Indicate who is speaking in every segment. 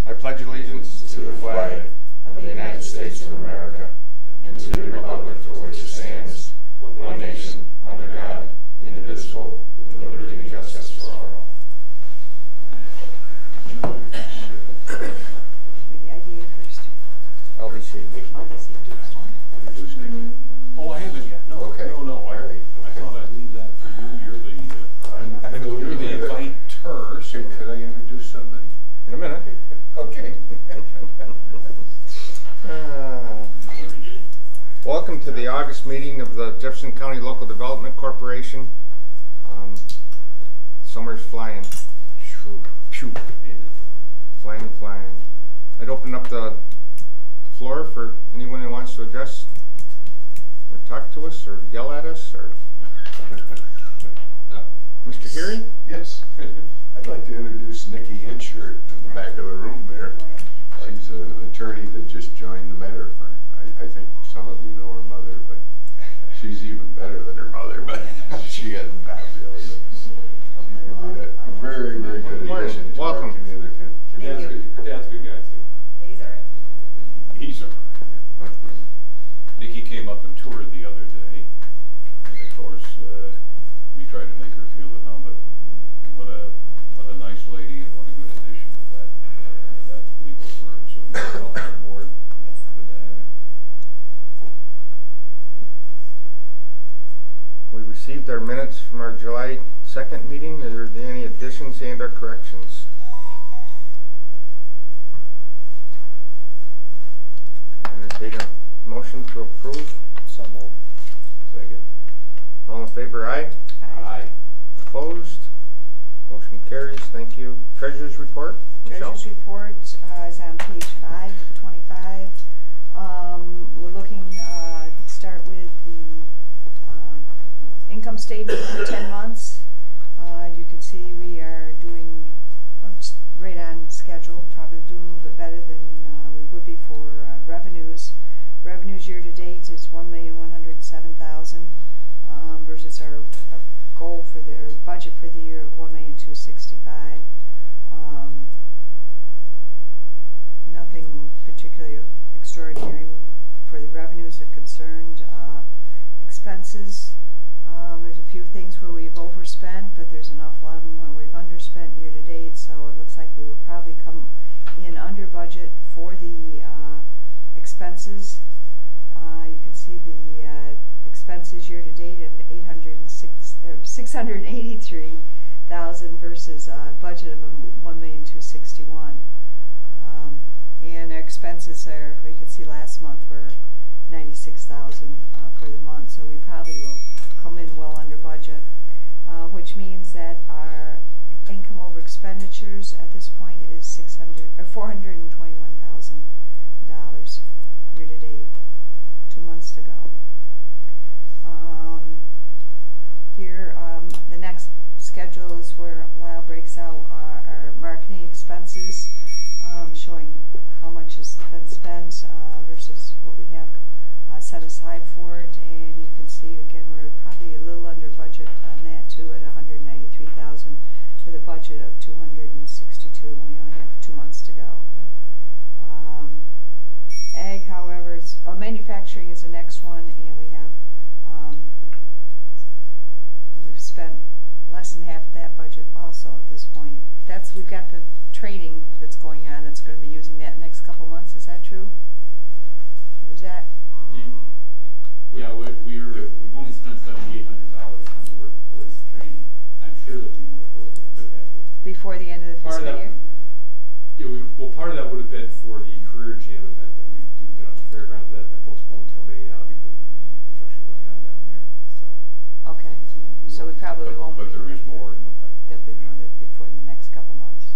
Speaker 1: I pledge allegiance to the flag of the United States of America and to the republic for which it stands, one nation, under God, indivisible, with liberty and justice for all.
Speaker 2: With the idea first.
Speaker 1: LBC.
Speaker 3: Introduce Nikki. Oh, I haven't yet. No.
Speaker 1: Okay.
Speaker 3: No. I thought I'd leave that for you. You're the inviter. So could I introduce somebody?
Speaker 1: In a minute.
Speaker 3: Okay.
Speaker 1: Welcome to the August meeting of the Jefferson County Local Development Corporation. Summer's flying. Phew. Flying. I'd open up the floor for anyone who wants to address or talk to us or yell at us or Mr. Heary?
Speaker 3: Yes. I'd like to introduce Nikki Hinshirt in the back of the room there. She's an attorney that just joined the Metter firm. I think some of you know her mother, but she's even better than her mother, but she hasn't passed really. She's going to be a very, very good addition to our community.
Speaker 4: Her dad's a good guy too.
Speaker 2: He's alright.
Speaker 3: He's alright. Nikki came up and toured the other day, and of course, we tried to make her feel at home, but what a nice lady and what a good addition to that legal firm. So welcome aboard. Good to have you.
Speaker 1: We received our minutes from our July 2nd meeting. Are there any additions and or corrections? Entertain a motion to approve.
Speaker 4: So moved.
Speaker 3: Second.
Speaker 1: All in favor, aye.
Speaker 2: Aye.
Speaker 1: Opposed? Motion carries. Thank you. Treasurer's report. Michelle?
Speaker 2: Treasurer's report is on page 5 of 25. We're looking to start with the income statement for 10 months. You can see we are doing right on schedule, probably doing a little bit better than we would be for revenues. Revenues year to date is $1,107,000 versus our goal for their budget for the year of $1,265,000. Nothing particularly extraordinary for the revenues are concerned. Expenses, there's a few things where we've overspent, but there's an awful lot of them where we've underspent year to date, so it looks like we will probably come in under budget for the expenses. You can see the expenses year to date of $683,000 versus a budget of $1,261,000. And our expenses are, you can see last month were $96,000 for the month, so we probably will come in well under budget, which means that our income over expenditures at this point is $421,000 year to date. 2 months to go. Here, the next schedule is where Lyle breaks out our marketing expenses, showing how much has been spent versus what we have set aside for it. And you can see again we're probably a little under budget on that too, at $193,000 with a budget of $262,000. We only have 2 months to go. Ag, however, manufacturing is the next one, and we have we've spent less than half of that budget also at this point. We've got the training that's going on that's going to be using that next couple months. Is that true? Is that?
Speaker 4: Yeah, we've only spent $7,800 on the workplace training. I'm sure there'll be more programs scheduled
Speaker 2: Before the end of the fiscal year?
Speaker 4: Yeah, part of that would have been for the career jam event that we do down at the fairgrounds. That postponed until May now because of the construction going on down there. So.
Speaker 2: Okay. So we probably won't.
Speaker 3: But there is more in the pipeline.
Speaker 2: There'll be more before in the next couple months.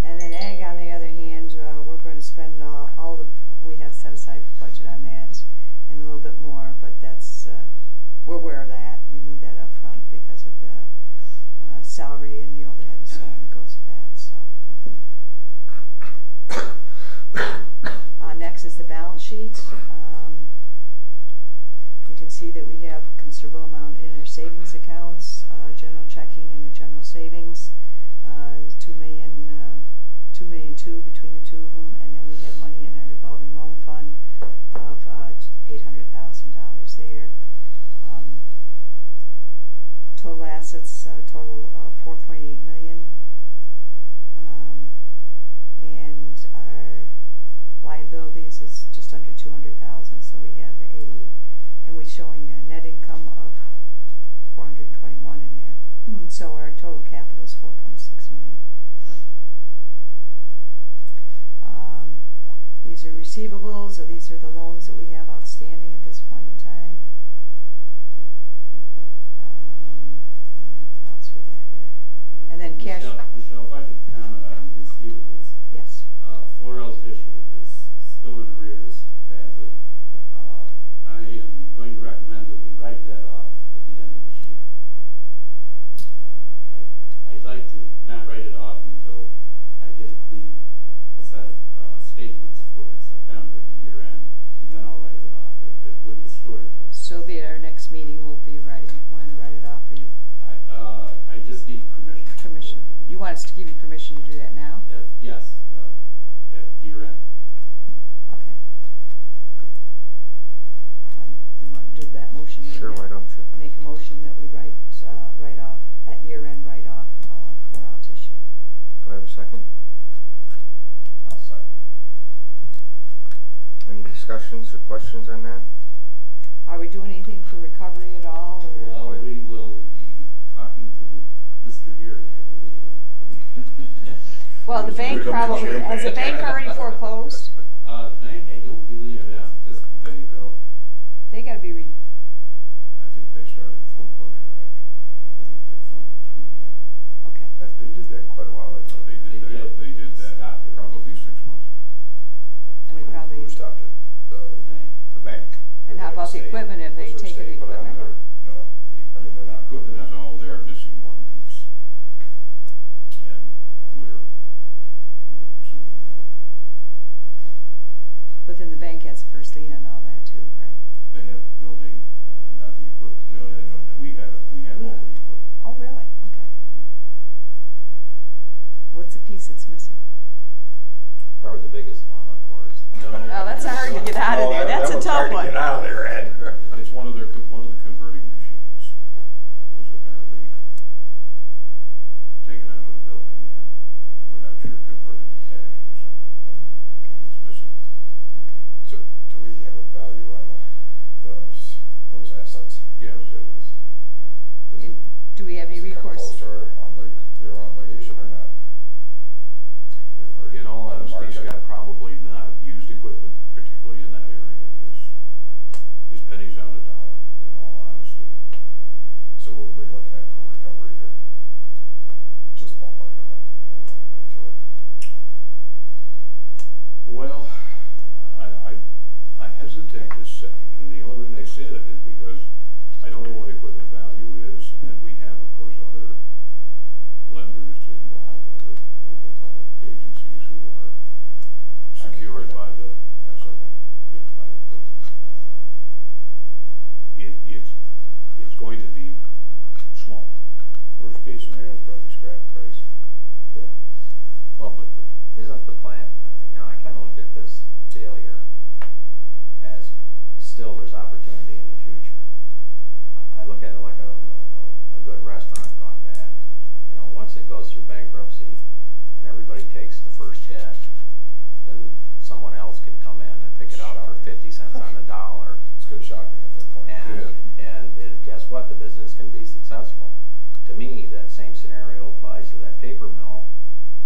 Speaker 2: And then ag, on the other hand, we're going to spend all the we have set aside for budget on that, and a little bit more. But that's we're aware of that. We knew that up front because of the salary and the overhead and so on that goes with that. So. Next is the balance sheet. You can see that we have a considerable amount in our savings accounts, general checking and the general savings, $2 million 2 between the two of them, and then we have money in our revolving loan fund of $800,000 there. Total assets total $4.8 million, and our liabilities is just under $200,000. So we have and we're showing a net income of $421 in there. So our total capital is $4.6 million. These are receivables, or these are the loans that we have outstanding at this point in time. And what else we got here? And then cash.
Speaker 5: Michelle, if I could comment on receivables.
Speaker 2: Yes.
Speaker 5: Floral tissue is still in arrears badly. I am going to recommend that we write that off at the end of this year. I'd like to not write it off until I get a clean set of statements for September, the year end, and then I'll write it off. It would distort it.
Speaker 2: So at our next meeting we'll be wanting to write it off, or you?
Speaker 5: I just need permission.
Speaker 2: Permission. You want us to give you permission to do that now?
Speaker 5: Yes, at year end.
Speaker 2: Okay. Do you want to do that motion?
Speaker 1: Sure, why don't you?
Speaker 2: Make a motion that we write off at year end, write off floral tissue.
Speaker 1: Do I have a second?
Speaker 6: I'll second.
Speaker 1: Any discussions or questions on that?
Speaker 2: Are we doing anything for recovery at all? Or?
Speaker 5: Well, we will be talking to Mr. Here, I believe.
Speaker 2: Well, the bank probably, has the bank already foreclosed?
Speaker 5: The bank, I don't believe it is at this point.
Speaker 2: They got to be
Speaker 3: I think they started foreclosure action, but I don't think they've funneled through yet.
Speaker 2: okay.
Speaker 3: They did that quite a while ago. They did that probably 6 months ago.
Speaker 2: And we probably.
Speaker 6: Who stopped it?
Speaker 3: The bank.
Speaker 2: And how about the equipment? Have they taken the equipment?
Speaker 6: No. I mean, they're not.
Speaker 3: The equipment is all there, missing one piece. And we're pursuing that.
Speaker 2: Okay. But then the bank has the first lien on all that too, right?
Speaker 3: They have building, not the equipment.
Speaker 6: No, they don't.
Speaker 3: We have all the equipment.
Speaker 2: Oh, really? Okay. What's the piece that's missing?
Speaker 6: Probably the biggest one, of course.
Speaker 2: Oh, that's hard to get out of there. That's a tough one.
Speaker 6: Get out of there, Ed.
Speaker 3: It's one of the converting machines was apparently taken out of the building, and we're not sure converted to cash or something, but
Speaker 2: Okay.
Speaker 3: it's missing.
Speaker 2: Okay.
Speaker 6: Do we have a value on those assets?
Speaker 3: Yeah, it was in this. Yeah.
Speaker 6: Does it,
Speaker 2: Do we have any
Speaker 6: does it come
Speaker 2: recourse?
Speaker 6: close to their obligation or not? If we're
Speaker 3: In all
Speaker 6: on the
Speaker 3: honesty,
Speaker 6: market?
Speaker 3: Scott, probably not. Used equipment, particularly in that area, is pennies on a dollar. In all honesty,
Speaker 6: So what we're looking at for recovery here? Just ballpark, I'm not holding anybody to it.
Speaker 3: well, I hesitate to say, and the only reason I say that is because I don't know what equipment value is, and we have, of course, other lenders involved, other local public agencies who are secured by the asset, by the equipment. It's going to be small.
Speaker 7: Worst case scenario is probably scrap price.
Speaker 6: Yeah.
Speaker 7: Well, but isn't the plant, I kind of look at this failure as still there's opportunity in the future. I look at it like a good restaurant gone bad. Once it goes through bankruptcy and everybody takes the first hit, then someone else can come in and pick it up for 50 cents on the dollar.
Speaker 6: It's good shopping at that point.
Speaker 7: And guess what? The business can be successful. To me, that same scenario applies to that paper mill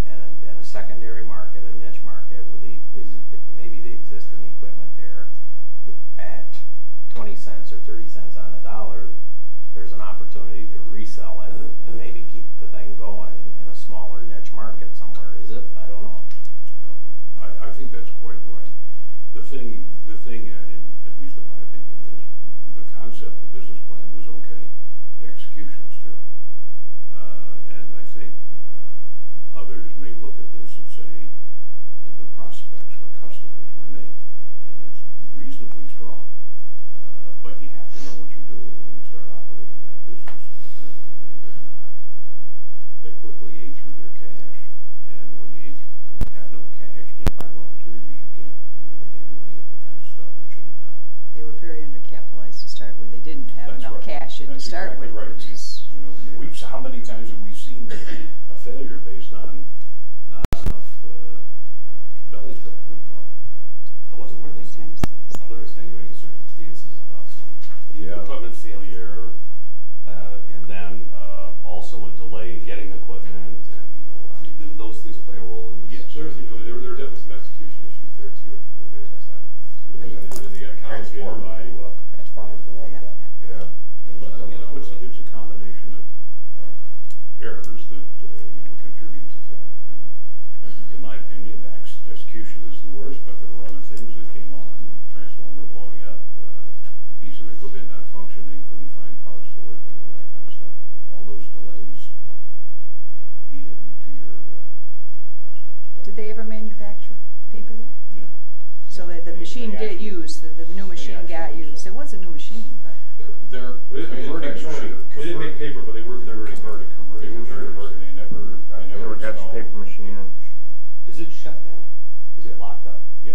Speaker 7: and a secondary market, a niche market with maybe the existing equipment there at 20 cents or 30 cents on the dollar. There's an opportunity to resell it and maybe keep the thing going in a smaller niche market somewhere. Is it? I don't know.
Speaker 3: I think that's quite right. The thing, at least in my opinion, is the concept, the business plan was okay. The execution was terrible. And I think others may look at this and say that the prospects for customers remain, and it's reasonably strong. But you have to know what you're doing when you start operating that business, and apparently they did not. And they quickly ate through their cash, and when you have no
Speaker 8: That's
Speaker 2: start
Speaker 8: exactly
Speaker 2: with.
Speaker 8: right.
Speaker 2: Which is,
Speaker 8: You know, how many times have we seen a failure based on not enough, belly fat, we call it.
Speaker 9: Weren't there some other extenuating circumstances about some equipment failure, and then also a delay in getting equipment, and I mean, those things play a role in this.
Speaker 4: Yes, there were definitely some execution issues there too, in terms of the management side of things too. And they got complicated by.
Speaker 7: Transformers go up,
Speaker 2: yeah.
Speaker 3: Yeah.
Speaker 8: Well, it's a combination of errors that contribute to failure. And in my opinion, execution is the worst, but there were other things that came on: transformer blowing up, piece of equipment not functioning, couldn't find parts for it, that kind of stuff. And all those delays, eat into your prospects. But
Speaker 2: Did they ever manufacture paper there?
Speaker 8: yeah.
Speaker 2: So
Speaker 8: Yeah,
Speaker 2: that the
Speaker 8: they
Speaker 2: machine did
Speaker 8: actually-
Speaker 2: use, the new machine got
Speaker 8: actually
Speaker 2: used.
Speaker 8: sold.
Speaker 2: It was a new machine, but.
Speaker 8: They're converting machine.
Speaker 4: They didn't make paper, but they were
Speaker 8: They're
Speaker 4: converting.
Speaker 8: converting. They never
Speaker 1: would etch
Speaker 8: installed
Speaker 1: paper machine in.
Speaker 9: Is it shut down? Is it locked up?
Speaker 8: Yeah.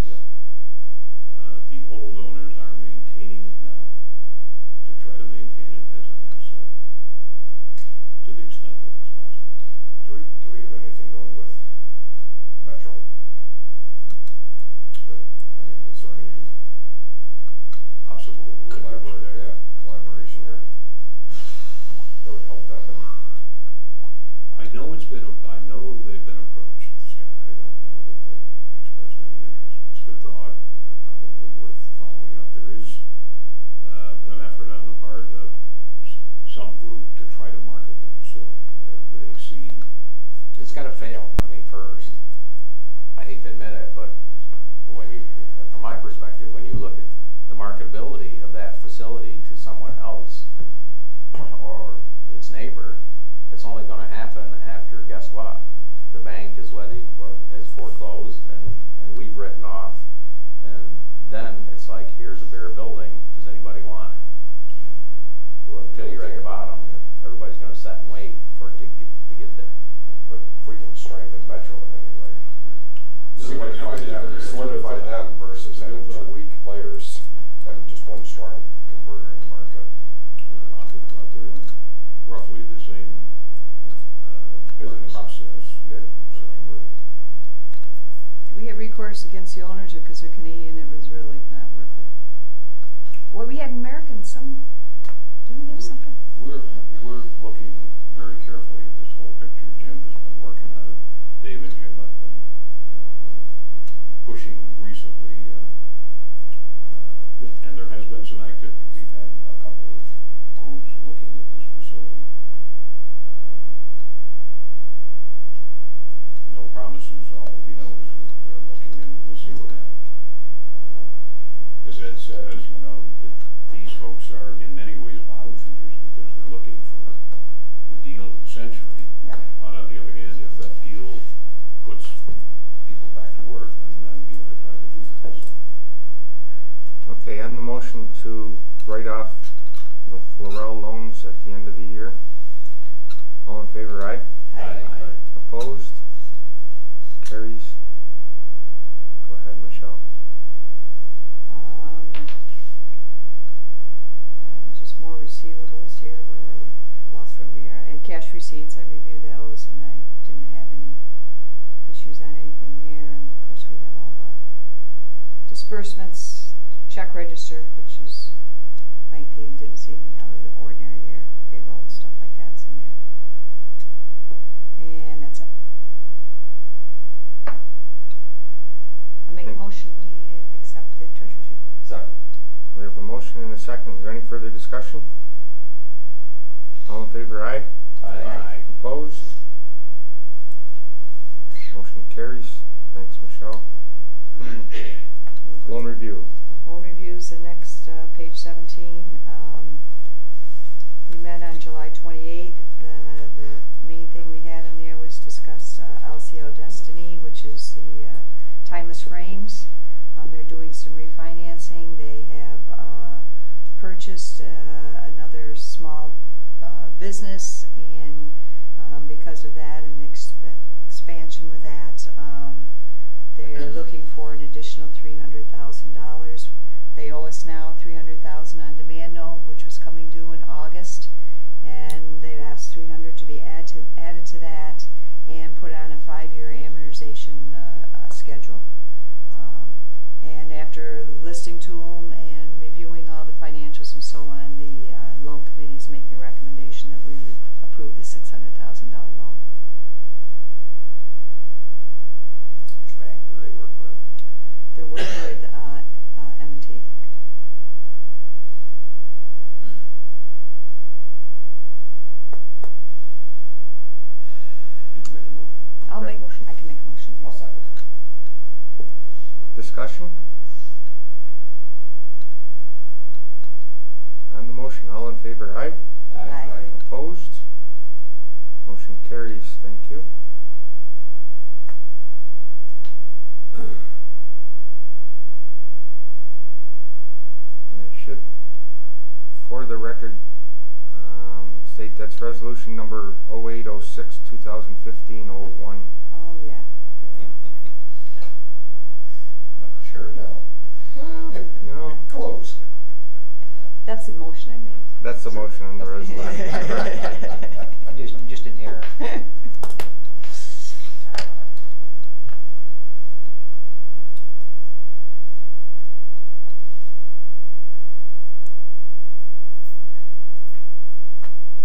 Speaker 8: Yeah. The old owners are maintaining it now to try to maintain it as an asset to the extent that it's possible.
Speaker 6: Do we have anything going with Metro? Is there any
Speaker 8: Possible linkage there?
Speaker 6: collaboration here that would help them?
Speaker 8: I know they've been approached, Scott. I don't know that they expressed any interest. It's a good thought, probably worth following up. There is an effort on the part of some group to try to market the facility. They see
Speaker 7: It's gotta fail, first. I hate to admit it, but from my perspective, when you look at the marketability of that facility to someone else or its neighbor, it's only gonna happen after, guess what? The bank is foreclosed and we've written off, and then it's like, here's a bare building, does anybody want it? Until you're at the bottom, everybody's gonna sit and wait for it to get there.
Speaker 6: But if we can strengthen Metro in any way, solidify them versus having two weak players and just one strong converter in the market.
Speaker 8: they're in roughly the same
Speaker 6: Business
Speaker 8: process.
Speaker 6: Yeah.
Speaker 2: Do we have recourse against the owners, or because they're Canadian, it was really not worth it? Well, we had Americans, didn't we have something?
Speaker 8: We're looking very carefully at this whole picture. Jim has been working on it. Dave and Jim have been, pushing recently, and there has been some activity. We've had a couple of groups looking at this facility. No promises. All we know is that they're looking, and we'll see what happens. As Ed says, these folks are in many ways bottom feeders because they're looking for the deal of the century.
Speaker 2: Yeah.
Speaker 8: But on the other hand, if that deal puts people back to work, then we ought to try to do that. So.
Speaker 1: Okay, on the motion to write off the Florell loans at the end of the year, all in favor, aye?
Speaker 2: Aye.
Speaker 1: Opposed? Carries. Go ahead, Michelle.
Speaker 2: Just more receivables here, lost where we are. And cash receipts, I reviewed those and I didn't have any issues on anything there. And of course we have all the disbursements, check register, which is lengthy and didn't see anything out of the ordinary there. Payroll and stuff like that's in there. And that's it. I make a motion we accept the treasurer's report.
Speaker 6: Second.
Speaker 1: We have a motion and a second. Is there any further discussion? All in favor, aye?
Speaker 2: Aye.
Speaker 1: Opposed? Motion carries. Thanks, Michelle. Loan review.
Speaker 2: Loan reviews, the next page 17. We met on July 28th. The main thing we had in there was discuss LCO Destiny, which is the timeless frames. They're doing some refinancing. They have purchased another small business, and because of that and expansion with that, they're looking for an additional $300,000. They owe us now $300,000 on demand note, which was is coming due in August, and they've asked $300 to be added to that and put on a 5-year amortization schedule. And after listening to them and reviewing all the financials and so on, the loan committee is making a recommendation that we approve the $600,000 loan.
Speaker 7: Which bank do they work with?
Speaker 2: They're working with M&T.
Speaker 6: Did you make a motion?
Speaker 2: I can make a motion.
Speaker 6: I'll second.
Speaker 1: Discussion? On the motion, all in favor, aye?
Speaker 2: Aye.
Speaker 1: Opposed? Motion carries. Thank you. And I should, for the record, state that's resolution number 0806-2015-01.
Speaker 2: Oh, yeah.
Speaker 6: Sure now.
Speaker 1: Well, you know,
Speaker 6: Close.
Speaker 2: That's the motion I made.
Speaker 1: that's the motion on the resolution.
Speaker 7: Just in here.
Speaker 1: I think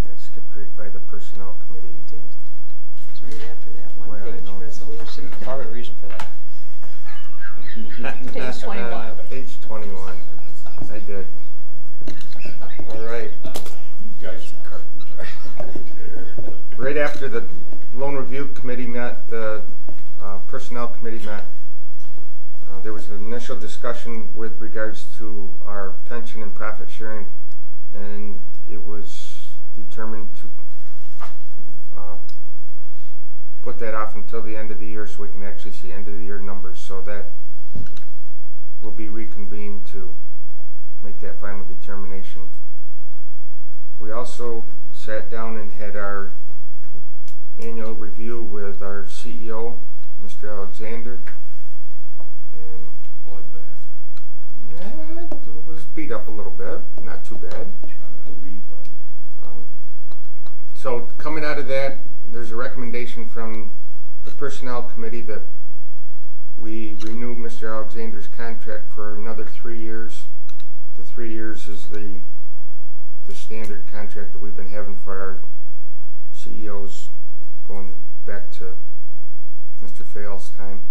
Speaker 1: I skipped right by the personnel committee.
Speaker 2: You did. It was right after that
Speaker 1: Well, I
Speaker 2: one-page
Speaker 1: know.
Speaker 2: resolution.
Speaker 7: Probably a reason for that.
Speaker 2: Page 21.
Speaker 1: Page 21. I did. All right.
Speaker 6: You guys are carpenters.
Speaker 1: Right after the loan review committee met, the personnel committee met. There was an initial discussion with regards to our pension and profit sharing, and it was determined to put that off until the end of the year so we can actually see end of the year numbers. So that will be reconvened to make that final determination. We also sat down and had our annual review with our CEO, Mr. Alexander, and
Speaker 6: Bloodbath.
Speaker 1: it was beat up a little bit, not too bad.
Speaker 6: Trying to leave,
Speaker 1: So coming out of that, there's a recommendation from the personnel committee that we renew Mr. Alexander's contract for another 3 years. The 3 years is the standard contract that we've been having for our CEOs going back to Mr. Fail's time.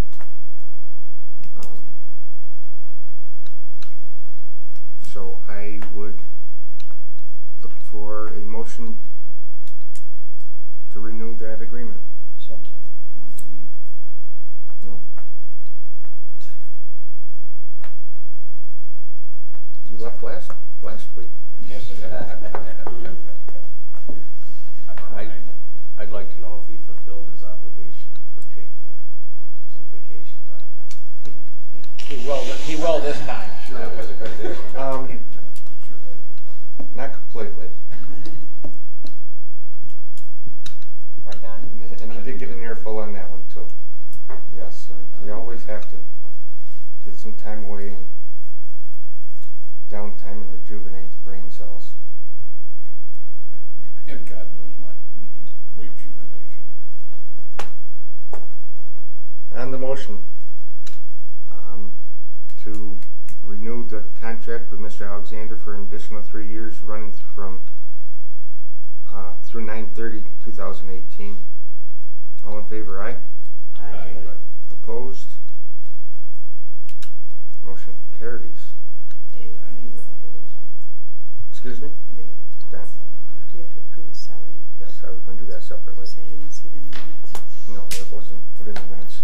Speaker 1: So I would look for a motion to renew that agreement.
Speaker 7: So
Speaker 1: No? You left last week.
Speaker 6: Yes,
Speaker 7: I'd like to know if he fulfilled his obligation for taking some vacation time. He will this time.
Speaker 6: Sure, that was a good day. Sure.
Speaker 1: Not completely.
Speaker 7: Right, Don?
Speaker 1: And he did get an earful on that one too. Yes, sir. You always have to get some time away and downtime and rejuvenate the brain cells.
Speaker 6: And God knows my need rejuvenation.
Speaker 1: On the motion to renew the contract with Mr. Alexander for an additional 3 years running from through 9/30/2018. All in favor, aye?
Speaker 2: Aye.
Speaker 1: Opposed? Motion carries.
Speaker 10: Dave, I need the second motion.
Speaker 1: Excuse me?
Speaker 10: You made it,
Speaker 1: Done.
Speaker 2: Do we have to approve his salary increase?
Speaker 1: Yes, I was going to do that separately.
Speaker 2: I didn't see that in the minutes.
Speaker 1: No, it wasn't put in the minutes.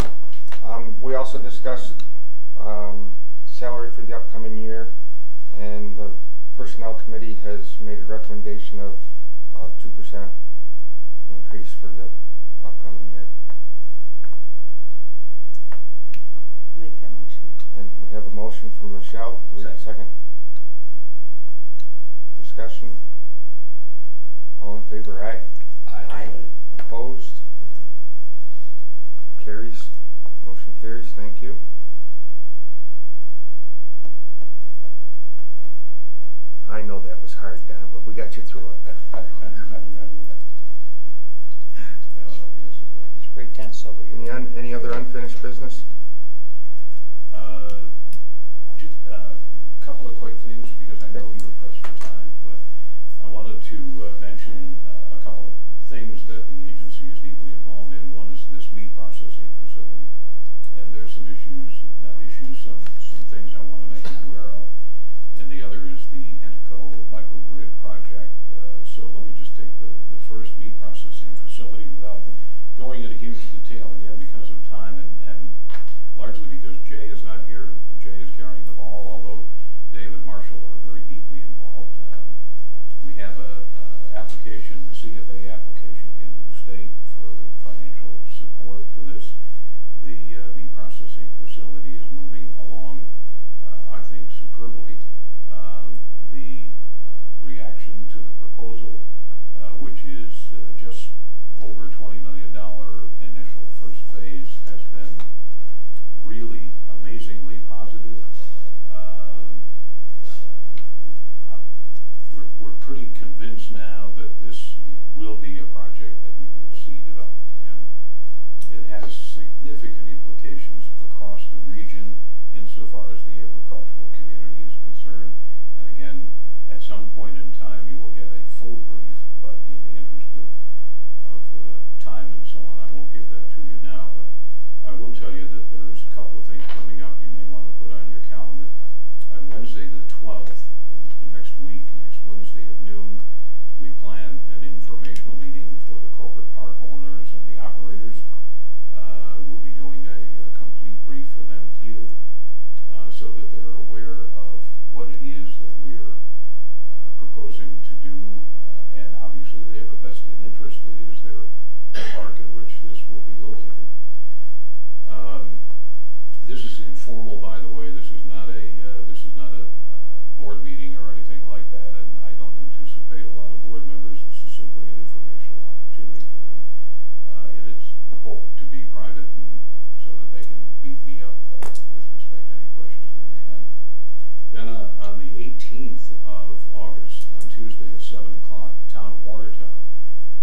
Speaker 1: We also discussed salary for the upcoming year, and the personnel committee has made a recommendation of 2% increase for the upcoming year.
Speaker 2: I'll make that motion.
Speaker 1: And we have a motion from Michelle. Do we have a second? Discussion? All in favor, aye?
Speaker 2: Aye.
Speaker 1: Opposed? Carries. Motion carries. Thank you. I know that was hard, Don, but we got you through it.
Speaker 8: Yeah, yes, it was.
Speaker 11: It's pretty tense over here.
Speaker 1: Any other unfinished business?
Speaker 8: A couple of quick things, because I know you're pressed for time, but I wanted to mention a couple of things that the agency is deeply involved in. One is this meat processing facility, and there's some issues, not issues, some things I want to make you aware of. And the other is the Entico microgrid project. So let me just take the first meat processing facility without going into huge detail, again because of time and largely because Jay is not here. Jay is carrying the ball, although Dave and Marshall are very deeply involved. We have a application, the CFA application, into the state for financial support for this. The meat processing facility is moving along, I think, superbly. The reaction to the proposal, which is just over $20 million initial first phase, has been really amazingly positive. We're pretty convinced now that this will be a project that you will see developed, and it has significant implications across the region insofar as the agricultural community is concerned. And again, at some point in time you will get a full brief, but in the interest of time and so on, I won't give that to you now. But I will tell you that there is a couple of things coming up you may want to put on your calendar. On Wednesday the 12th, next week, next Wednesday at noon, we plan an informational meeting for the corporate park owners and the operators. We'll be doing a complete brief for them here, so that they're aware of what it is that we're proposing to do, and obviously they have a vested interest. It is their park in which this will be located. This is informal, by the way. This is not a board meeting or anything like that, and I don't anticipate a lot of board members. This is simply an informational opportunity for them, and it's hoped to be private, and so that they can beat me up with respect to any questions they may have. Then on the 18th of August, on Tuesday at 7 o'clock, the town of Watertown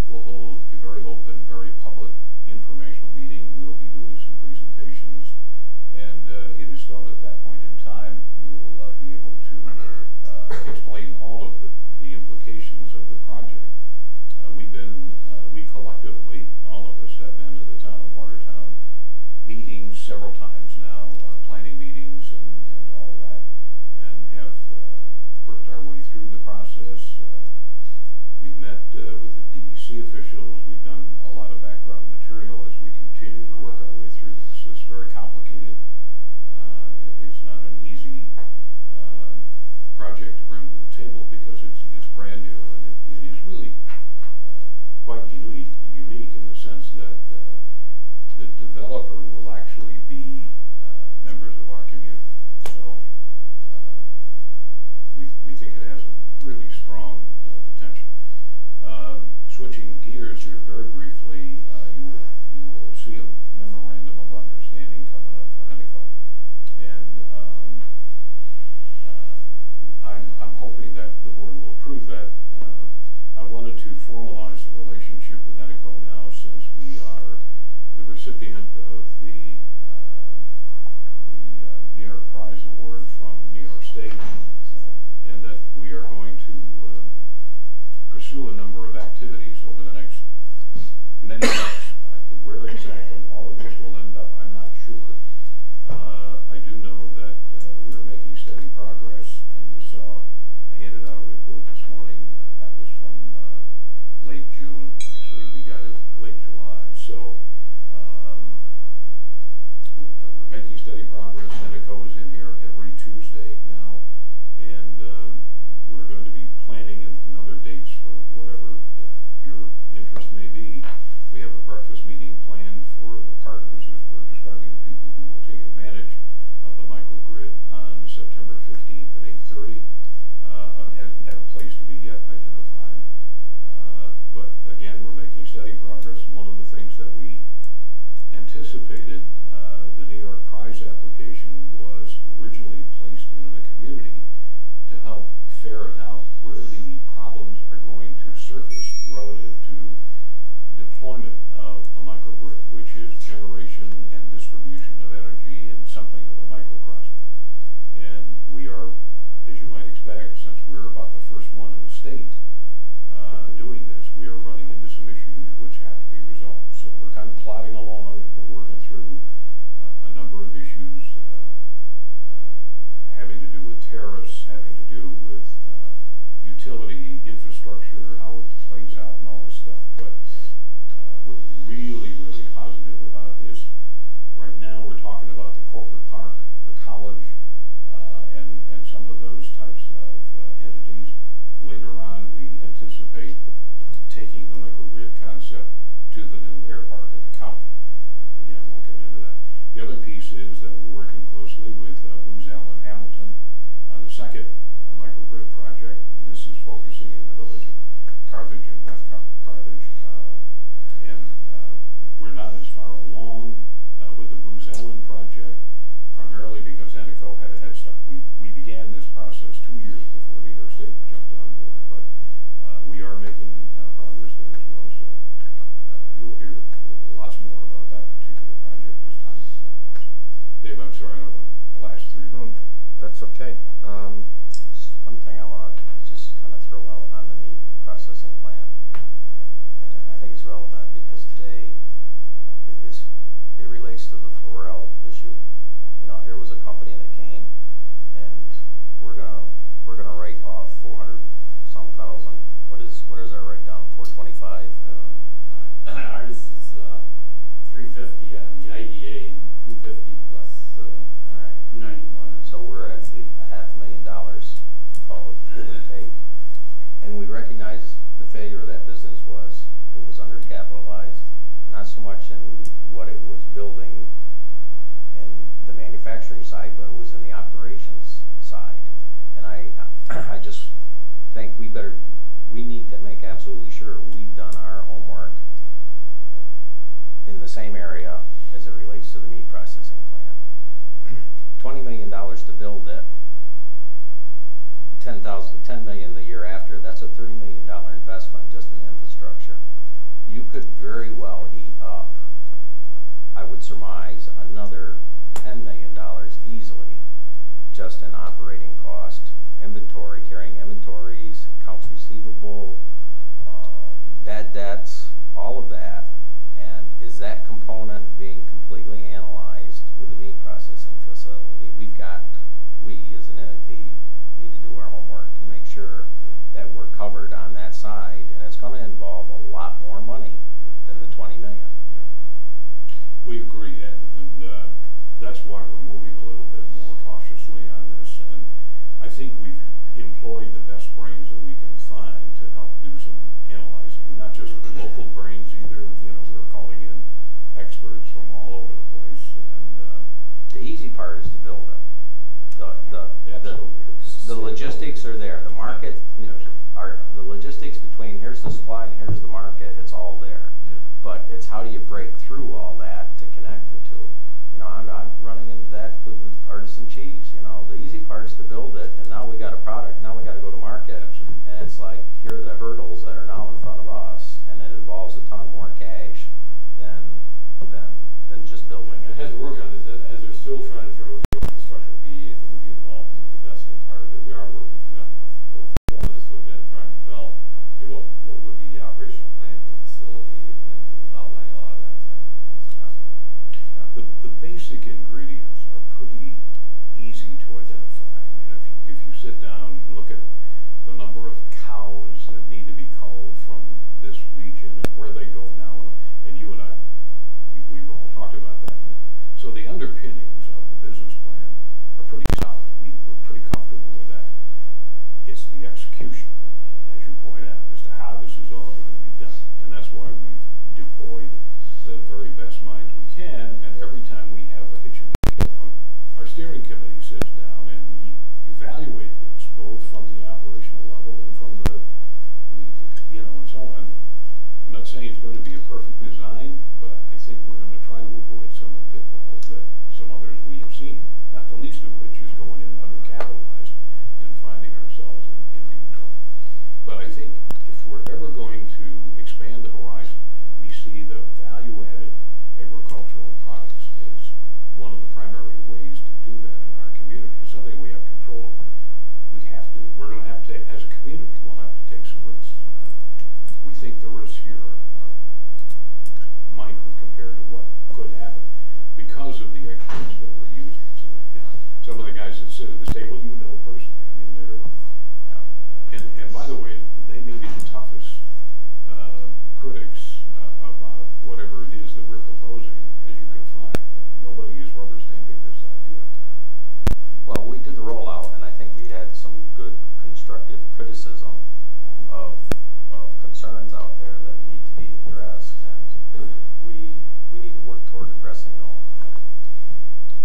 Speaker 8: will hold a very open, very public informational meeting. We'll be doing some presentations, and it is thought at that point in time we'll be able to explain all of the implications of the project. We collectively, all of us, have been to the town of Watertown meetings several times now, planning meetings and all that, and have worked our way through the process. We've met with the DEC officials. We've done a lot of background material as we continue to work our way through this. It's very complicated. It's not an easy project to bring to the table because it's brand new, and it is really quite unique in the sense that the developer will actually be members of our community. So we think it has a really strong potential. Switching gears here very briefly, you will see a memorandum of understanding coming up for Entico, and I'm hoping that the board will approve that. I wanted to formalize the relationship with Entico now, since we are the recipient of the New York Prize Award from New York State, and that we are going to pursue a number of activities over the next many months. Where exactly all of this will end up, I'm not sure. I do know that we're making steady progress, and you saw I handed out a report this morning that was from late June. Actually, we got it late July. So we're making steady progress. Entico is in here every Tuesday now, and we're going to be planning another dates for whatever your interest may be. We have a breakfast meeting planned for the partners, as we're describing the people who will take advantage of the microgrid, on September 15th at 8:30. At a place to be yet identified. But again, we're making steady progress. One of the things that we anticipated, the New York Prize application was originally placed in the community to help ferret out where the problems are going to surface relative to deployment of a microgrid, which is generation and distribution of energy in something of a microcosm. And we are, as you might expect, since we're about the first one in the state doing this, we are running into some issues which have to be resolved. So we're kind of plodding along, and we're working through a number of issues having to do with tariffs, having to do with utility infrastructure, how it plays out, and all this stuff. But we're really, really positive about this. Right now, we're talking about the corporate park, the college, and some of those types of entities. Later on, we anticipate taking the microgrid concept to the new air park at the county. And again, we'll get into that. The other piece is that we're working closely with Booz Allen Hamilton on the second microgrid project, and this is focusing in the village of Carthage and West Carthage. We're not as far along with the Booz Allen project, primarily because Endico had a head start. We began this process 2 years before New York State jumped on board, but we are making progress there as well. So you'll hear lots more about that particular project as time goes on. Dave, I'm sorry, I don't want to blast through that.
Speaker 1: No, that's okay.
Speaker 7: One thing I want to just kind of throw out on the meat processing plant, and I think it's relevant because today it relates to the Florell issue. You know, here was a company that came, and we're gonna write off 400-some thousand. What is our write down? 425.
Speaker 5: Ours is 350 on the IDA and 250 plus
Speaker 7: All right.
Speaker 5: 91.
Speaker 7: So we're at $500,000, call it give or take. And we recognize the failure of that business was it was undercapitalized, not so much in what it was building in the manufacturing side, but it was in the operations side. And I just think we need to make absolutely sure we've done our homework in the same area as it relates to the meat processing plant. $20 million to build it, $10 million the year after, that's a $30 million investment just in infrastructure. You could very well eat up, I would surmise, another $10 million easily just in operating cost, inventory, carrying inventories, accounts receivable, bad debts, all of that. And is that component being completely analyzed with the meat processing facility? We as an entity need to do our homework and make sure that we're covered on that side, and it's going to involve a lot more money than the $20 million.
Speaker 8: Yeah. We agree, Ed, and that's why we're moving a little bit more cautiously on this. And I think we've employed the best brains that we can find to help do some analyzing, not just local brains either. You know, we're calling in experts from all over the place. And
Speaker 7: the easy part is to build it. The logistics are there. The market the logistics between here's the supply and here's the market. It's all there.
Speaker 8: Yeah.
Speaker 7: But it's how do you break through all that to connect the two? You know, I'm running into that with the artisan cheese. You know, the easy part's to build it, and now we got a product. Now we got to go to market.
Speaker 8: Absolutely.
Speaker 7: And it's like here are the hurdles that are now in front of us, and it involves a ton more cash than just building it.
Speaker 4: As we're working on this, as they're still trying to determine what the infrastructure will be and who will be involved in the investment part of it, we are working through that. One is looking at trying to develop what would be the operational plan for the facility and outlining a lot of that type of stuff. So.
Speaker 8: The basic ingredients are pretty easy to identify. I mean, if you sit down, you look at the number of cows that need to be culled from this region and where they go now, and you and I, we've all talked about that. So the underpinnings of the business plan are pretty solid. We're pretty comfortable with that. It's the execution, as you point out, as to how this is all going to be done. And that's why we've deployed the very best minds we can, and every time we have a hitch in the wheel, our steering committee sits down and we evaluate this, both from the operational level and from the and so on. I'm not saying it's going to be a perfect design, but I think we're going to try to avoid some of the pitfalls that some others we have seen, not the least of which is going in undercapitalized and finding control over it. We're going to have to, as a community, we'll have to take some risks. We think the risks here are minor compared to what could happen because of the experts that we're using. So that, you know, some of the guys that sit at this table, you know personally. I mean, they're and by the way, they may be the toughest critics about whatever it is that we're proposing, as you can find. Nobody is rubber stamping this idea.
Speaker 7: Well, we did the rollout, and I think we had some good constructive criticism of concerns out there that need to be addressed, and we need to work toward addressing those.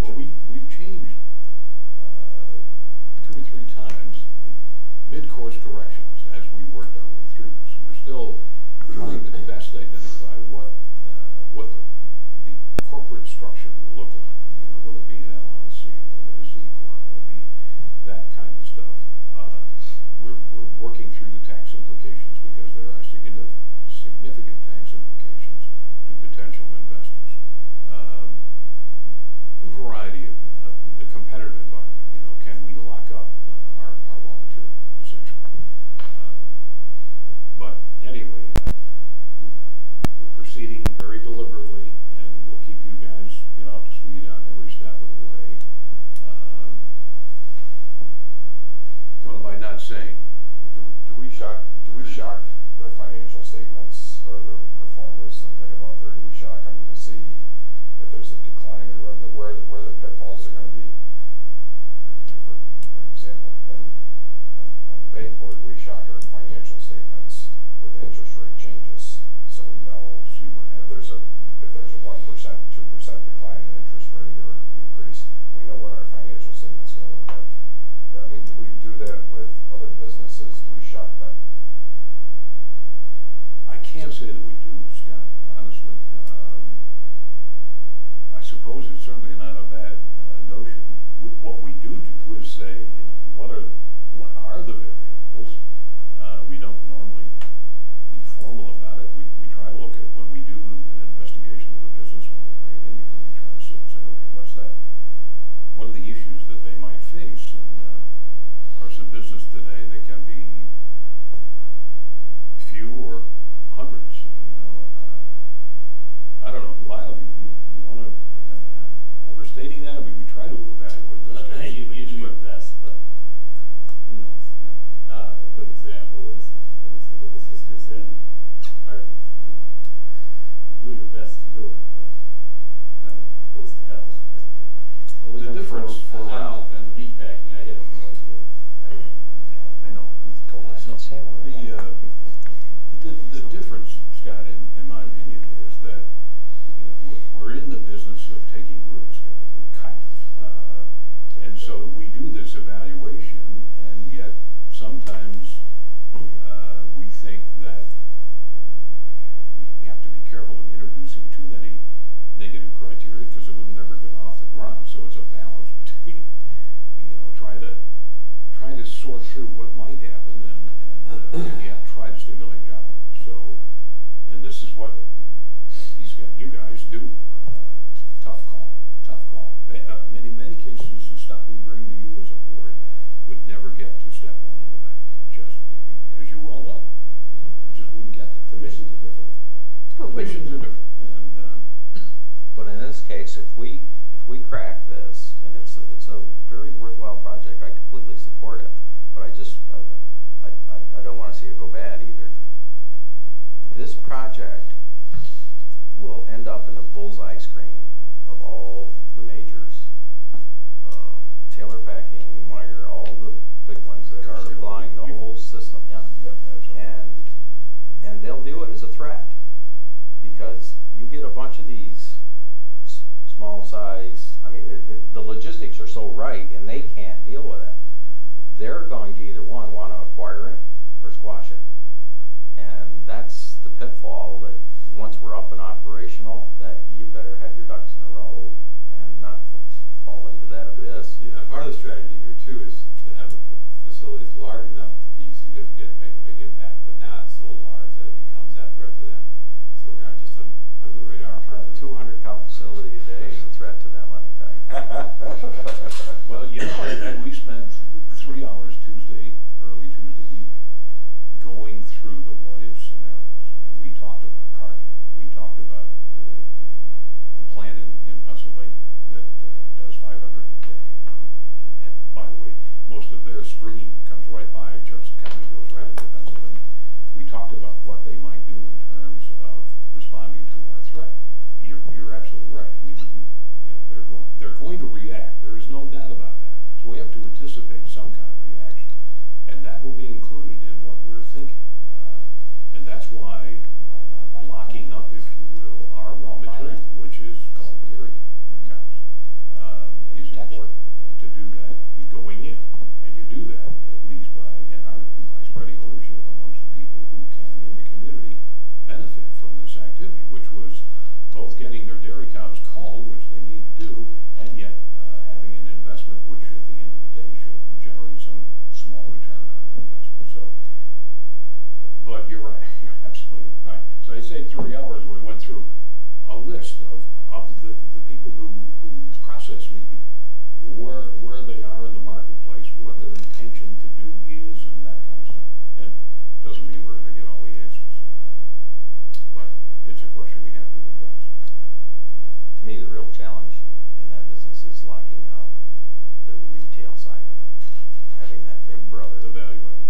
Speaker 8: Well, we've changed 2 or 3 times mid-course corrections as we worked our way through this. We're still trying to best identify what the corporate structure will look like. You know, will it be an LLC? Will it be a C corp? Will it be that kind of stuff? We're working through the tax implications because there are significant tax implications to potential investors. Variety of the competitive environment. You know, can we lock up our raw material essentially? But anyway, we're proceeding very deliberately, and we'll keep you guys, you know, up to speed on every step of the way. What am I not saying?
Speaker 6: Do we shock their financial statements or their performers that they have out there? Do we shock them to see if there's a decline in revenue, where the pitfalls are going to be? For example, on the bank board, we shock our financial statements with interest rate changes, so we know if there's a 1%, 2% decline in interest rate or increase, we know what our financial statement's going to look like. I mean, do we do that with other businesses? Do we shock them?
Speaker 8: I can't say that we do, Scott, honestly. I suppose it's certainly not a bad notion. What we do is say, you know, what are the variables? We don't normally be formal about it. We try to look at, when we do an investigation of a business, when they bring it in here, we try to sit and say, okay, what are the issues that they might face? And of course, in business today, they can be few or hundreds. You know, I don't know, Lyle, you want to, overstating that? I mean, we try to evaluate those kinds of things.
Speaker 5: You do your best, but who knows? A good example is there's a Little Sisters Inn Carthage. You do your best to do it, but kind of goes to hell.
Speaker 7: Well,
Speaker 8: the difference
Speaker 5: for and the meat packing, I have no idea.
Speaker 7: I know, he's told us so.
Speaker 8: The difference, Scott, in my opinion, is that, you know, we're in the business of taking risk, kind of, and so we do this evaluation, and yet sometimes we think that we have to be careful of introducing too many negative criteria because it would never get off the ground. So it's a balance between, you know, trying to sort through what might happen and yet try to stimulate job growth. So, and this is what you guys do. Tough call. Many cases, the stuff we bring to you as a board would never get to step 1 in the bank. It just, as you well know, it just wouldn't get there.
Speaker 9: The missions are different.
Speaker 8: The missions are different, and
Speaker 7: but in this case, if we crack this, and it's a very worthwhile project, I completely support it. But I don't want to see it go bad either. This project will end up in the bullseye screen of all the majors, Taylor Packing, Meyer, all the big ones that are supplying the whole system. Yeah.
Speaker 8: Yep, absolutely.
Speaker 7: And they'll view it as a threat because you get a bunch of these small size. I mean, the logistics are so right, and they can't deal with it. They're going to either want to acquire it or squash it, and that's the pitfall. That once we're up and operational, that you better have your ducks in a row and not fall into that abyss.
Speaker 4: Yeah, part of the strategy here too is to have the facilities large enough to be significant, make a big impact, but not so large that it becomes that threat to them. So we're kind of just under the radar in terms of
Speaker 7: 200 cow facility a day is a threat to them, let me tell you.
Speaker 8: Well, you know, and we spent 3 hours early Tuesday evening, going through the what-if scenarios. And we talked about Cargill. We talked about the plant in Pennsylvania that does 500 a day. And by the way, most of their stream comes right by Jefferson County, goes right into Pennsylvania. We talked about what they might do in terms of responding to our threat. You're absolutely right. I mean, you know, they're going to react. There is no doubt about that. So we have to anticipate some kind of reaction, and that will be included in what we're thinking. And that's why locking up, if you will, our raw material, which is called dairy cows, is important to do that going in. And you do that, at least by, in our view, by spreading ownership amongst the people who can, in the community, benefit from this activity, which was both getting their dairy cows culled, which they need to do, and yet having an investment which at the end of the day should generate some small return on their investment. So, but you're right, you're absolutely right. So I say 3 hours we went through a list of the people who process meat, where they are in the marketplace, what their intention to do is, and that kind of stuff. And doesn't mean we're going to get all the answers, but it's a question we have to address.
Speaker 7: Yeah. To me, the real challenge in that business is locking up the retail side of it, having that big brother.
Speaker 8: The value added.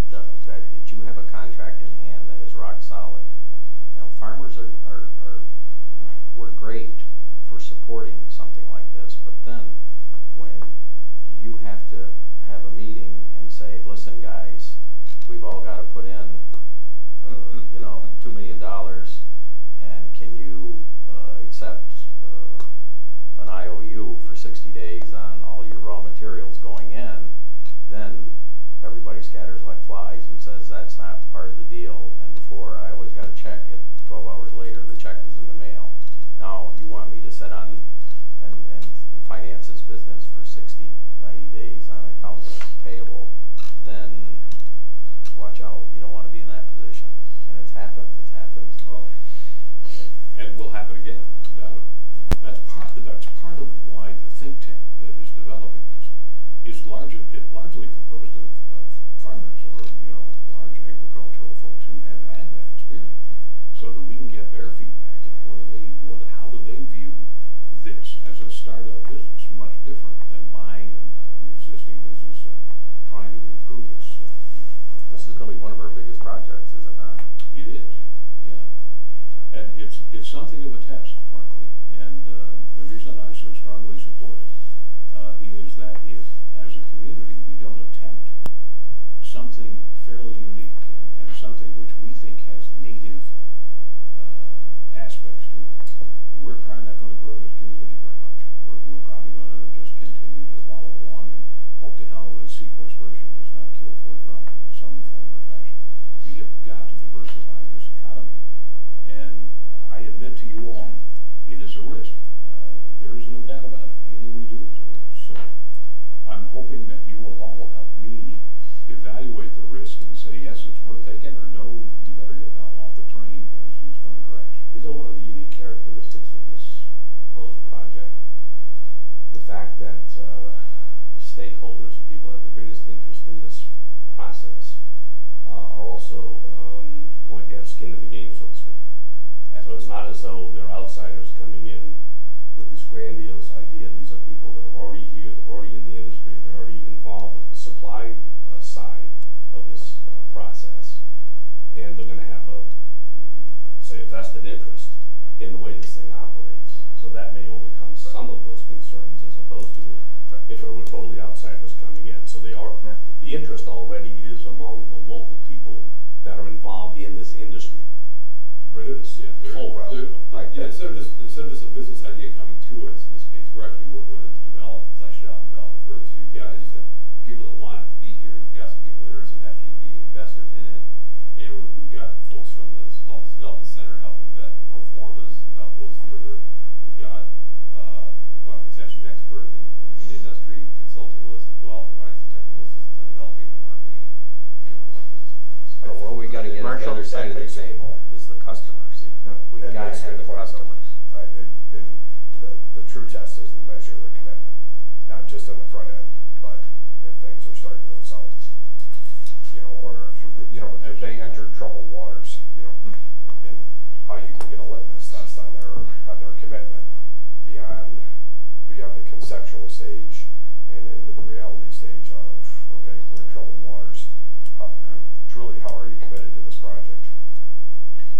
Speaker 7: That you have a contract in hand that is rock solid. You know, farmers were great for supporting something like this, but then when you have to have a meeting and say, listen guys, we've all got to put in you know, $2 million, and can you accept an IOU for 60 days on all your raw materials going in, then everybody scatters like flies and says that's not part of the deal. And before, I always got a check at 12 hours later, the check was in the mail. Now you want me to sit on and finance this business for 60, 90 days on accounts payable, then watch out, you don't want to be in that position. And it's happened.
Speaker 8: Oh, and will happen again, undoubtedly. That's part of why the think tank that is developing this is largely composed of farmers or, you know, large agricultural folks who have had that experience, so that we can get their feedback. You know, how do they view this as a startup business? Much different than buying an existing business and trying to improve its.
Speaker 7: This is going to be one of our biggest projects, is it not?
Speaker 8: It is, yeah. And it's something of a test, frankly. And the reason I so strongly support it is that if, as a community, we don't attempt something fairly unique and something which we think has native aspects to it, we're probably not going to grow this community very much. We're probably going to just continue to wallow along and hope to hell that sequestration does not kill Fort Drum in some form or fashion. We have got to diversify this economy, and I admit to you all, it is a risk. There is no doubt about it. Anything we do is a risk. So I'm hoping that you will all help me evaluate the risk and say, yes, it's worth taking, or no, you better get the hell off the train because it's going to crash.
Speaker 9: Isn't one of the unique characteristics of this proposed project the fact that the stakeholders, the people who have the greatest interest in this process, are also going to have skin in the game, so to speak? Absolutely. So it's not as though they're outsiders coming in with this grandiose idea. These are people that are already here, they're already in the industry, they're already involved with the supply side of this process, and they're going to have say a vested interest in the way this thing operates. So that may overcome some of those concerns as opposed to if it were totally outsiders coming in. So they are, the interest already is among the local people that are involved in this industry to bring this forward.
Speaker 4: Instead of just a business idea coming to us, in this case, we're actually working with them to develop, flesh it out, and develop it further. So you've got, as you said, the people that want it to be here. You've got some people interested in actually being investors in it, and we've got folks from the Small Business Development Center helping to vet the pro formas, develop those further. We've got an extension expert in the meat industry consulting with us as well, providing some technical assistance on developing the marketing and the overall business plan.
Speaker 7: Well, we got to get on the other side of the table is the customers.
Speaker 4: Yeah.
Speaker 7: We got to have the customers.
Speaker 6: Right, and the true test is to measure their commitment, not just on the front end, but if things are starting to go south. You know, or if, you know, if they entered troubled waters, you know, and how you can get a litmus test on their commitment beyond the conceptual stage and into the reality stage of, okay, we're in troubled waters. Truly, how are you committed to this project?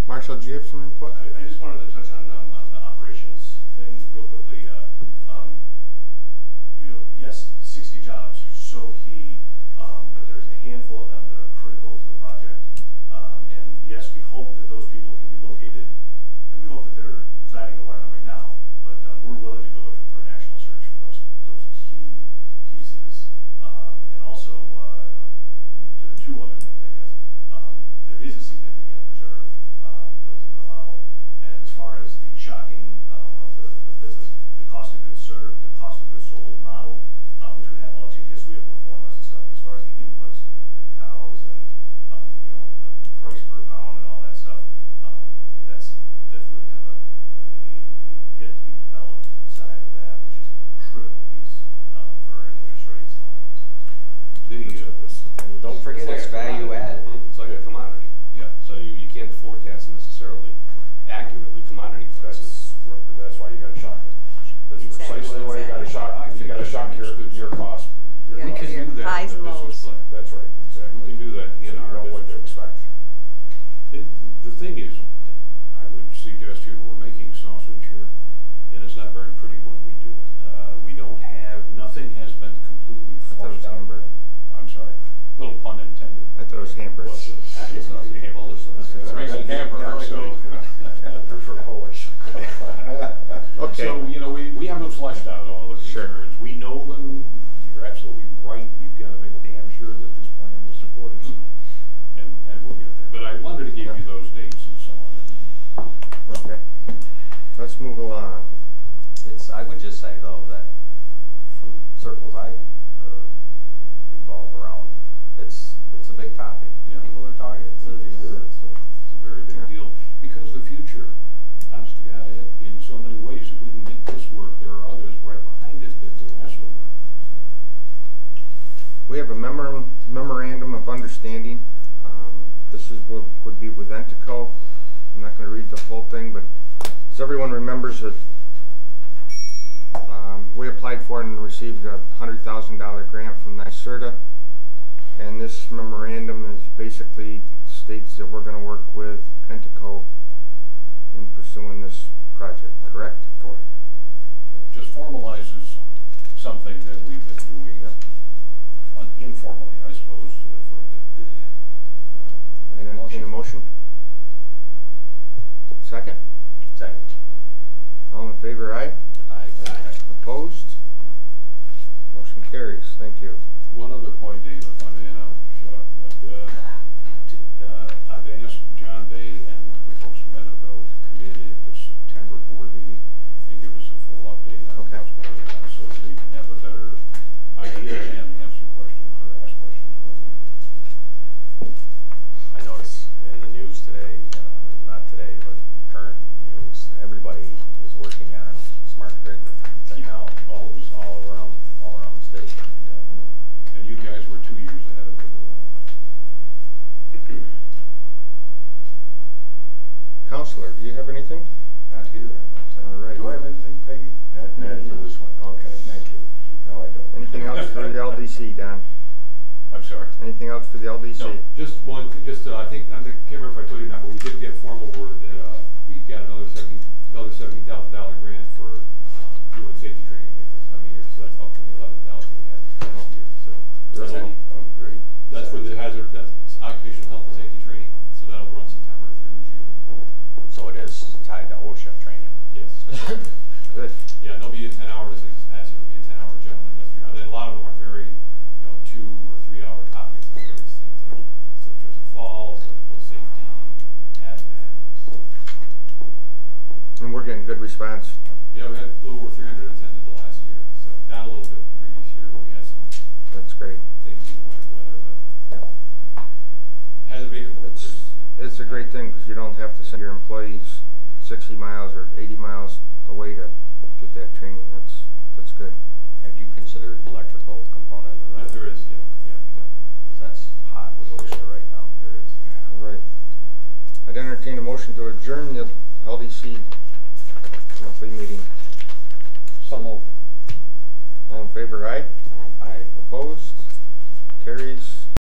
Speaker 1: Marshall, do you have some input?
Speaker 9: I just wanted to touch on the operations thing real quickly. You know, yes, 60 jobs are so key, but there's a handful of them that are critical to the project. And yes, we hope that those people can be located, and we hope that they're residing in Watertown right now. But we're willing to go for a national search for those key pieces, and also two other things, I guess. There is a significant reserve built into the model, and as far as the shocking of the business, the cost of goods sold model, which would have all the changes. Yes, we have performance and stuff, but as far as the inputs to the cows and you know, the price per pound and all that stuff, that's really kind of a yet to be developed side of that, which is a critical piece for interest rates and all that.
Speaker 7: And don't forget it's value added.
Speaker 9: It's like a commodity. Yeah. So you can't forecast necessarily accurately commodity prices.
Speaker 6: And that's why you got to shock it. That's precisely why you got to shock. You got to shock your cost.
Speaker 2: You
Speaker 6: Your
Speaker 2: gotta
Speaker 6: cost.
Speaker 2: give your
Speaker 9: do that
Speaker 2: highs
Speaker 9: in
Speaker 2: and
Speaker 9: the business
Speaker 2: lows.
Speaker 9: plan.
Speaker 6: That's right. Exactly.
Speaker 9: We can do that
Speaker 6: So
Speaker 9: in
Speaker 6: you
Speaker 9: our
Speaker 6: know what to
Speaker 9: business plan.
Speaker 6: expect.
Speaker 8: The thing is, I would suggest here, we're making sausage here, and it's not very pretty when we do it. We don't have, nothing has been completely
Speaker 1: I thought it was
Speaker 8: flushed out.
Speaker 1: hamburger.
Speaker 8: I'm sorry, little pun intended.
Speaker 1: I thought it was hamburger.
Speaker 8: It's making hamburger, so.
Speaker 6: I prefer Polish.
Speaker 1: Okay.
Speaker 8: So, you know, we haven't fleshed out all the
Speaker 1: Sure.
Speaker 8: concerns. We know them. You're absolutely right. We've got to make damn sure that this plan will support it. And we'll get there. But I wanted to give you those dates and so on.
Speaker 1: Okay. Let's move along.
Speaker 7: I would just say though that from circles I revolve around, it's a big topic.
Speaker 8: Yeah.
Speaker 7: People are talking. It's
Speaker 8: It's a very big deal. Because the future, honest to God, Ed, in so many ways, if we can make this work, there are others right behind it that will also work.
Speaker 1: We have a memorandum of understanding. This is what would be with Entico. I'm not going to read the whole thing, but as everyone remembers that we applied for and received a $100,000 grant from NYSERDA, and this memorandum is basically states that we're going to work with Entico in pursuing this project, correct?
Speaker 6: Correct.
Speaker 8: It just formalizes something that we've been doing informally, I suppose, for a bit.
Speaker 1: Entertain a motion? Second?
Speaker 7: Second.
Speaker 1: All in favor, aye?
Speaker 7: Aye.
Speaker 1: Opposed? Motion carries. Thank you.
Speaker 8: One other point, Dave, if I may, and I'll shut up. But, I've asked John Day and the folks from Entico to come in at the September board meeting and give us a full update on
Speaker 1: Okay.
Speaker 8: what's going on, so that we can have a better idea and answer questions or ask questions.
Speaker 7: I noticed in the news today, not today, but current news, everybody is working on smart grid technology. All around the state.
Speaker 8: Yeah. And you guys were 2 years ahead of it.
Speaker 1: Counselor, do you have anything?
Speaker 3: Not here, I don't think.
Speaker 1: All right.
Speaker 3: Do I have anything, Peggy? Not for this one. Okay, thank you. No, I don't.
Speaker 1: Anything else for the LDC, Don?
Speaker 8: I'm sorry.
Speaker 1: Anything else for the LDC?
Speaker 4: No, just one thing, I think, I can't remember if I told you now, but we did get formal word that we got another $70,000 grant for doing safety training for the coming year, so that's up from the $11,000 we had last year. So
Speaker 1: That's
Speaker 4: that'll-
Speaker 3: Oh, great.
Speaker 4: that's for the that's occupational health and safety training, so that'll run September through June.
Speaker 7: So it is tied to OSHA training.
Speaker 4: Yes.
Speaker 1: Good.
Speaker 4: Yeah, and there'll be a 10-hour, just like this past year, it'll be a 10-hour general industrial. And then a lot of them are very, 2 or 3 hour topics on various things like trips and falls, electrical safety, hazmat. So,
Speaker 1: And we're getting good response.
Speaker 4: yeah, we had a little over 300 attended the last year, so down a little bit from the previous year, but we had some
Speaker 1: That's great.
Speaker 4: things with weather, but has abated a little bit.
Speaker 1: It's a great thing because you don't have to send your employees 60 miles or 80 miles away to get that training. That's good.
Speaker 7: Have you considered electrical component of that?
Speaker 4: There is.
Speaker 1: entertain a motion to adjourn the LDC monthly meeting.
Speaker 8: Some of
Speaker 1: All in favor, aye?
Speaker 7: I
Speaker 1: Opposed?